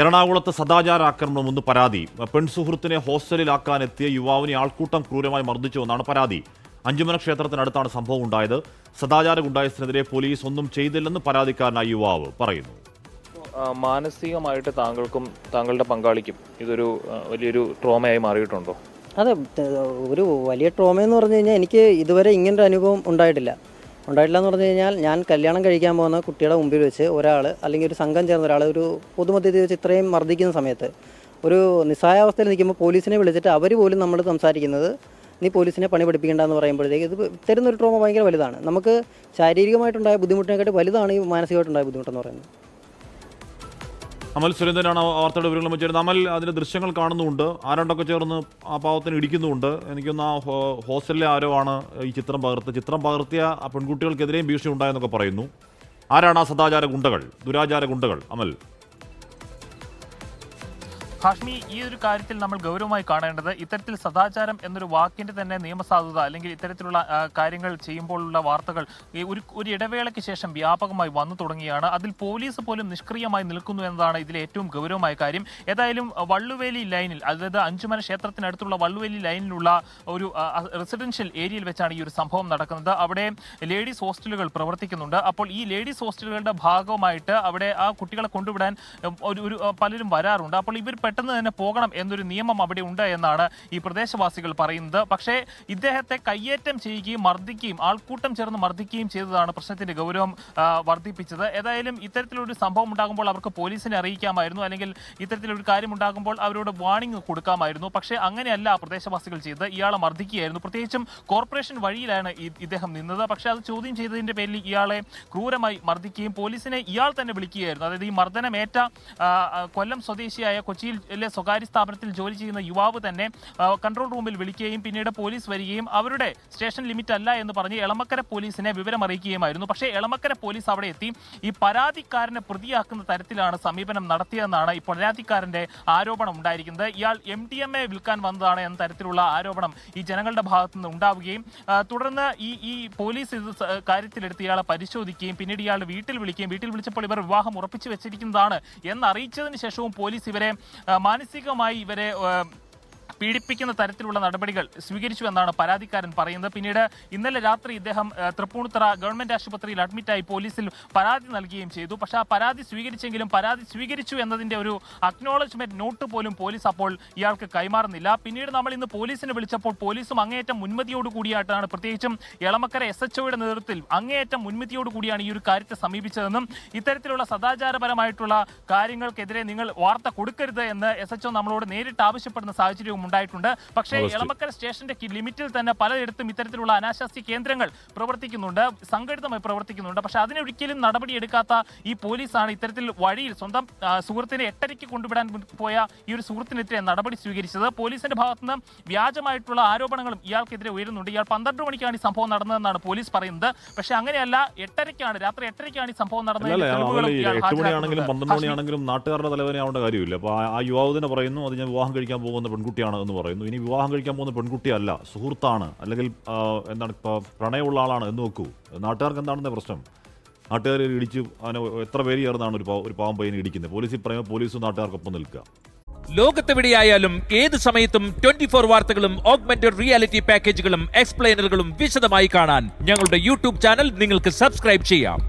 എറണാകുളത്ത് സദാചാരാക്രമണം ഒന്ന് പരാതി. പെൺസുഹൃത്തിനെ ഹോസ്റ്റലിലാക്കാനെത്തിയ യുവാവിനെ ആൾക്കൂട്ടം ക്രൂരമായി മർദ്ദിച്ചുവെന്നാണ് പരാതി. അഞ്ചുമന ക്ഷേത്രത്തിനടുത്താണ് സംഭവം ഉണ്ടായത്. സദാചാര ഗുണ്ടായസിനെതിരെ പോലീസ് ഒന്നും ചെയ്തില്ലെന്ന് പരാതിക്കാരനായ യുവാവ് പറയുന്നു. മാനസികമായിട്ട് താങ്കൾക്കും താങ്കളുടെ പങ്കാളിക്കും ഇതൊരു വലിയൊരു ട്രോമയായി മാറിയിട്ടുണ്ടോ? അതെ, ഒരു വലിയ ട്രോമയെന്ന് പറഞ്ഞു കഴിഞ്ഞാൽ എനിക്ക് ഇതുവരെ ഇങ്ങനൊരു അനുഭവം ഉണ്ടായിട്ടില്ല എന്ന് പറഞ്ഞു കഴിഞ്ഞാൽ ഞാൻ കല്യാണം കഴിക്കാൻ പോകുന്ന കുട്ടിയുടെ മുമ്പിൽ വെച്ച് ഒരാൾ അല്ലെങ്കിൽ ഒരു സംഘം ചേർന്ന ഒരാൾ ഒരു പൊതുമധ്യത്തിൽ വെച്ച് ഇത്രയും മർദ്ദിക്കുന്ന സമയത്ത് ഒരു നിസ്സഹായാവസ്ഥയിൽ നിൽക്കുമ്പോൾ പോലീസിനെ വിളിച്ചിട്ട് അവർ പോലും നമ്മൾ സംസാരിക്കുന്നത് നീ പോലീസിനെ പണി പഠിപ്പിക്കേണ്ടെന്ന് പറയുമ്പോഴത്തേക്ക് ഇത് തരുന്നൊരു ട്രോമ ഭയങ്കര വലുതാണ്. നമുക്ക് ശാരീരികമായിട്ടുണ്ടായ ബുദ്ധിമുട്ടിനെക്കാട്ടി വലുതാണ് ഈ മാനസികമായിട്ടുണ്ടായ ബുദ്ധിമുട്ടെന്ന് പറയുന്നത്. അമൽ സുരേന്ദ്രനാണ് വാർത്തയുടെ വിവരങ്ങൾ വെച്ചിരുന്നത്. അമൽ, അതിൻ്റെ ദൃശ്യങ്ങൾ കാണുന്നുണ്ട്. ആരണ്ടൊക്കെ ചേർന്ന് ആ പാവത്തിന് ഇടിക്കുന്നുമുണ്ട്. എനിക്കൊന്ന് ആ ഹോസ്റ്റലിലെ ആരോ ആണ് ഈ ചിത്രം പകർത്തിയ ആ പെൺകുട്ടികൾക്കെതിരെയും ഭീഷണി ഉണ്ടായെന്നൊക്കെ പറയുന്നു. ആരാണ് ആ സദാചാര ഗുണ്ടകൾ, ദുരാചാര ഗുണ്ടകൾ? അമൽ, ഹാഷ്മി, ഈ ഒരു കാര്യത്തിൽ നമ്മൾ ഗൗരവമായി കാണേണ്ടത് ഇത്തരത്തിൽ സദാചാരം എന്നൊരു വാക്കിന്റെ തന്നെ നിയമസാധുത അല്ലെങ്കിൽ ഇത്തരത്തിലുള്ള കാര്യങ്ങൾ ചെയ്യുമ്പോഴുള്ള വാർത്തകൾ ഒരു ഇടവേളയ്ക്ക് ശേഷം വ്യാപകമായി വന്നു തുടങ്ങിയാണ്. അതിൽ പോലീസ് പോലും നിഷ്ക്രിയമായി നിൽക്കുന്നു എന്നതാണ് ഇതിലെ ഏറ്റവും ഗൗരവമായ കാര്യം. ഏതായാലും വള്ളുവേലി ലൈനിൽ, അതായത് അഞ്ചുമന ക്ഷേത്രത്തിനടുത്തുള്ള വള്ളുവേലി ലൈനിലുള്ള ഒരു റെസിഡൻഷ്യൽ ഏരിയയിൽ വെച്ചാണ് ഈ ഒരു സംഭവം നടക്കുന്നത്. അവിടെ ലേഡീസ് ഹോസ്റ്റലുകൾ പ്രവർത്തിക്കുന്നുണ്ട്. അപ്പോൾ ഈ ലേഡീസ് ഹോസ്റ്റലുകളുടെ ഭാഗമായിട്ട് അവിടെ ആ കുട്ടികളെ കൊണ്ടുവിടാൻ പലരും വരാറുണ്ട്. അപ്പോൾ ഇവർ പെട്ടെന്ന് തന്നെ പോകണം എന്നൊരു നിയമം അവിടെ ഉണ്ട് എന്നാണ് ഈ പ്രദേശവാസികൾ പറയുന്നത്. പക്ഷേ ഇദ്ദേഹത്തെ കയ്യേറ്റം ചെയ്യുകയും മർദ്ദിക്കുകയും ആൾക്കൂട്ടം ചേർന്ന് മർദ്ദിക്കുകയും ചെയ്തതാണ് പ്രശ്നത്തിന്റെ ഗൗരവം വർദ്ധിപ്പിച്ചത്. ഏതായാലും ഇത്തരത്തിലൊരു സംഭവം ഉണ്ടാകുമ്പോൾ അവർക്ക് പോലീസിനെ അറിയിക്കാമായിരുന്നു, അല്ലെങ്കിൽ ഇത്തരത്തിലൊരു കാര്യം ഉണ്ടാകുമ്പോൾ അവരോട് വാർണിംഗ് കൊടുക്കാമായിരുന്നു. പക്ഷേ അങ്ങനെയല്ല പ്രദേശവാസികൾ ചെയ്തത്. ഇയാളെ മർദ്ദിക്കുകയായിരുന്നു. പ്രത്യേകിച്ചും കോർപ്പറേഷൻ വഴിയിലാണ് ഇദ്ദേഹം നിന്നത്. പക്ഷേ അത് ചോദ്യം ചെയ്തതിന്റെ പേരിൽ ഇയാളെ ക്രൂരമായി മർദ്ദിക്കുകയും പോലീസിനെ ഇയാൾ തന്നെ വിളിക്കുകയായിരുന്നു. അതായത് ഈ മർദ്ദനമേറ്റ കൊല്ലം സ്വദേശിയായ കൊച്ചിയിൽ സ്വകാര്യ സ്ഥാപനത്തിൽ ജോലി ചെയ്യുന്ന യുവാവ് തന്നെ കൺട്രോൾ റൂമിൽ വിളിക്കുകയും പിന്നീട് പോലീസ് വരികയും അവരുടെ സ്റ്റേഷൻ ലിമിറ്റ് അല്ല എന്ന് പറഞ്ഞ് എളമക്കര പോലീസിനെ വിവരം അറിയിക്കുകയുമായിരുന്നു. പക്ഷേ എളമക്കര പോലീസ് അവിടെ എത്തി ഈ പരാതിക്കാരനെ പ്രതിയാക്കുന്ന തരത്തിലാണ് സമീപനം നടത്തിയതെന്നാണ് ഈ പരാതിക്കാരന്റെ ആരോപണം ഉണ്ടായിരിക്കുന്നത്. ഇയാൾ MDMA വിൽക്കാൻ വന്നതാണ് എന്ന തരത്തിലുള്ള ആരോപണം ഈ ജനങ്ങളുടെ ഭാഗത്തു നിന്ന് ഉണ്ടാവുകയും തുടർന്ന് ഈ പോലീസ് ഇത് കാര്യത്തിലെടുത്ത് ഇയാളെ പരിശോധിക്കുകയും പിന്നീട് ഇയാളുടെ വീട്ടിൽ വിളിച്ചപ്പോൾ ഇവർ വിവാഹം ഉറപ്പിച്ചു വെച്ചിരിക്കുന്നതാണ് എന്നറിയിച്ചതിന് ശേഷവും പോലീസ് ഇവരെ മാനസികമായി ഇവരെ പീഡിപ്പിക്കുന്ന തരത്തിലുള്ള നടപടികൾ സ്വീകരിച്ചു എന്നാണ് പരാതിക്കാരൻ പറയുന്നത്. പിന്നീട് ഇന്നലെ രാത്രി ഇദ്ദേഹം തൃപ്പൂണിത്തുറ ഗവൺമെന്റ് ആശുപത്രിയിൽ അഡ്മിറ്റായി പോലീസിൽ പരാതി നൽകുകയും ചെയ്തു. പക്ഷേ ആ പരാതി സ്വീകരിച്ചെങ്കിലും പരാതി സ്വീകരിച്ചു എന്നതിന്റെ ഒരു അക്നോളജ്മെന്റ് നോട്ട് പോലും പോലീസ് അപ്പോൾ ഇയാൾക്ക് കൈമാറുന്നില്ല. പിന്നീട് നമ്മൾ ഇന്ന് പോലീസിനെ വിളിച്ചപ്പോൾ പോലീസും അങ്ങേയറ്റം മുൻമതിയോട് കൂടിയായിട്ടാണ്, പ്രത്യേകിച്ചും എളമക്കര SHOയുടെ നേതൃത്വത്തിൽ അങ്ങേയറ്റം മുൻമതിയോട് കൂടിയാണ് ഈ ഒരു കാര്യത്തെ സമീപിച്ചതെന്നും ഇത്തരത്തിലുള്ള സദാചാരപരമായിട്ടുള്ള കാര്യങ്ങൾക്കെതിരെ നിങ്ങൾ വാർത്ത കൊടുക്കരുത് എന്ന് SHO നമ്മളോട് നേരിട്ട് ആവശ്യപ്പെടുന്ന സാഹചര്യവും ഉണ്ടായിട്ടുണ്ട്. പക്ഷേ എളമക്കര സ്റ്റേഷന്റെ ലിമിറ്റിൽ തന്നെ പലയിടത്തും ഇത്തരത്തിലുള്ള അനാശാസ്യ കേന്ദ്രങ്ങൾ പ്രവർത്തിക്കുന്നുണ്ട്, സംഘടിതമായി പ്രവർത്തിക്കുന്നുണ്ട്. പക്ഷെ അതിനൊരിക്കലും നടപടിയെടുക്കാത്ത ഈ പോലീസാണ് ഇത്തരത്തിൽ വഴിയിൽ സ്വന്തം സുഹൃത്തിനെ 8:30 കൊണ്ടുവിടാൻ പോയ ഈ ഒരു സുഹൃത്തിനെതിരെ നടപടി സ്വീകരിച്ചത്. പോലീസിന്റെ ഭാഗത്തുനിന്ന് വ്യാജമായിട്ടുള്ള ആരോപണങ്ങളും ഇയാൾക്കെതിരെ ഉയരുന്നുണ്ട്. ഇയാൾ 12 മണിക്കാണ് ഈ സംഭവം നടന്നതെന്നാണ് പോലീസ് പറയുന്നത്. പക്ഷെ അങ്ങനെയല്ല, രാത്രി 8:30 ഈ സംഭവം നടന്നത്. 8 മണിയാണെങ്കിലും 12 മണിയാണെങ്കിലും നാട്ടുകാരുടെ തലവേദനയാവേണ്ട കാര്യമില്ല. അപ്പോൾ ആ യുവാവ് തന്നെ പറയുന്നു, അത് ഞാൻ വിവാഹം കഴിക്കാൻ പോകുന്ന പെൺകുട്ടിയാണ് എന്ന് പറയുന്നു. ഇനി വിവാഹം കഴിക്കാൻ പോകുന്ന പെൺകുട്ടിയല്ല, സുഹൃത്താണ്, അല്ലെങ്കിൽ എന്താണ് ഇപ്പോൾ പ്രണയമുള്ള ആളാണ് എന്ന് വെക്കൂ. നാട്ടുകാർക്ക് എന്താണെന്ന പ്രശ്നം? നാട്ടുകാർ ഇടിച്ച് അതിനെ എത്ര പേര് ചേർന്നാണ് ഒരു പാവം പയ്യനെ ഇടിക്കുന്നത്? പോലീസിൽ പറയുമ്പോൾ പോലീസും നാട്ടുകാർക്കൊപ്പം നിൽക്കുക. ലോകത്തെവിടെയായാലും ഏത് സമയത്തും 24 വാർത്തകളും ഓഗ്മെന്റഡ് റിയാലിറ്റി പാക്കേജുകളും എക്സ്പ്ലെയിനറുകളും വിശദമായി കാണാൻ ഞങ്ങളുടെ YouTube ചാനൽ നിങ്ങൾക്ക് സബ്സ്ക്രൈബ് ചെയ്യാം.